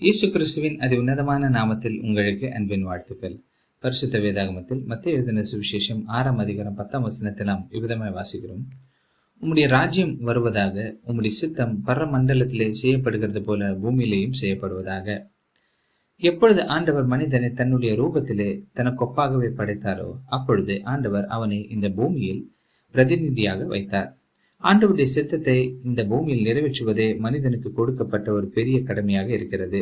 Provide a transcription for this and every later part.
இயேசு கிறிஸ்துவின் அதி உன்னதமான நாமத்தில் உங்களுக்கு அன்பின் வாழ்த்துக்கள். பரிசுத்த வேதாகமத்தில் மத்தேயு எழுதின சுவிசேஷம் 6ஆம் அதிகாரம் 10ஆம் வசனத்தில் நாம் இவ்விதமாய் வாசிக்கிறோம். உம்முடைய ராஜ்யம் வருவதாக, உம்முடைய சித்தம் பரமண்டலத்திலே செய்யப்படுகிறது போல பூமியிலேயும் செய்யப்படுவதாக. எப்பொழுது ஆண்டவர் மனிதனை தன்னுடைய ரூபத்திலே தனக்கொப்பாகவே படைத்தாரோ அப்பொழுது ஆண்டவர் அவனை இந்த பூமியில் பிரதிநிதியாக வைத்தார். ஆண்டவருடைய சித்தத்தை இந்த பூமியில் நிறைவேற்றுவதே மனிதனுக்கு கொடுக்கப்பட்ட ஒரு பெரிய கடமையாக இருக்கிறது.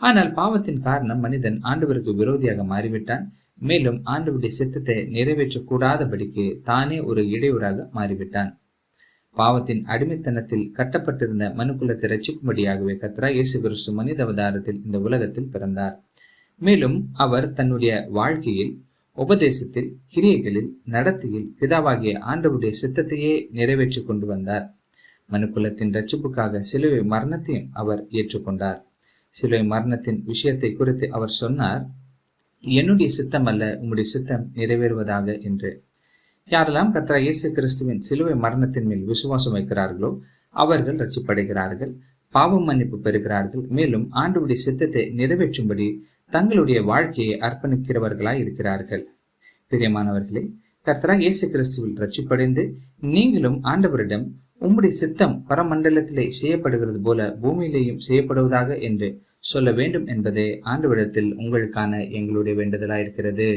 ஆனால் பாவத்தின் காரணம் மனிதன் ஆண்டவருக்கு விரோதியாக மாறிவிட்டான். மேலும் ஆண்டவருடைய சித்தத்தை நிறைவேற்றக்கூடாதபடிக்கு தானே ஒரு இடையூறாக மாறிவிட்டான். பாவத்தின் அடிமைத்தனத்தில் கட்டப்பட்டிருந்த மனுக்குலத்தை ரட்சிக்கும்படியாகவே கர்த்தராகிய இயேசு கிறிஸ்து மனித அவதாரத்தில் இந்த உலகத்தில் பிறந்தார். மேலும் அவர் தன்னுடைய வாழ்க்கையில், உபதேசத்தில், கிரியைகளில், நடத்தையில் பிதாவாகிய ஆண்டவருடைய சித்தத்தையே நிறைவேற்றி கொண்டு வந்தார். மனுக்குலத்தின் ரட்சிப்புக்காக சிலுவை மரணத்தையும் அவர் ஏற்றுக்கொண்டார். சிலுவை மரணத்தின் விஷயத்தை குறித்து அவர் சொன்னார், என்னுடைய சித்தம் அல்ல, உம்முடைய சித்தம் நிறைவேறுவதாக என்று. யாரெல்லாம் கர்த்தராகிய இயேசு கிறிஸ்துவின் சிலுவை மரணத்தின் மேல் விசுவாசம் வைக்கிறார்களோ அவர்கள் ரட்சிப்படைகிறார்கள், பாவம் மன்னிப்பு பெறுகிறார்கள். மேலும் ஆண்டவருடைய சித்தத்தை நிறைவேற்றும்படி தங்களுடைய வாழ்க்கையை அர்ப்பணிக்கிறவர்களாய் இருக்கிறார்கள். பிரியமானவர்களே, கர்த்தராகிய இயேசு கிறிஸ்துவில் ரட்சிப்படைந்து நீங்களும் ஆண்டவரிடம் உம்முடைய சித்தம் பரமண்டலத்திலே செய்யப்படுகிறது போல பூமியிலேயும் செய்யப்படுவதாக என்று சொல்ல வேண்டும் என்பதே ஆண்டவரிடத்தில் உங்களுக்கான எங்களுடைய வேண்டுதலாயிருக்கிறது.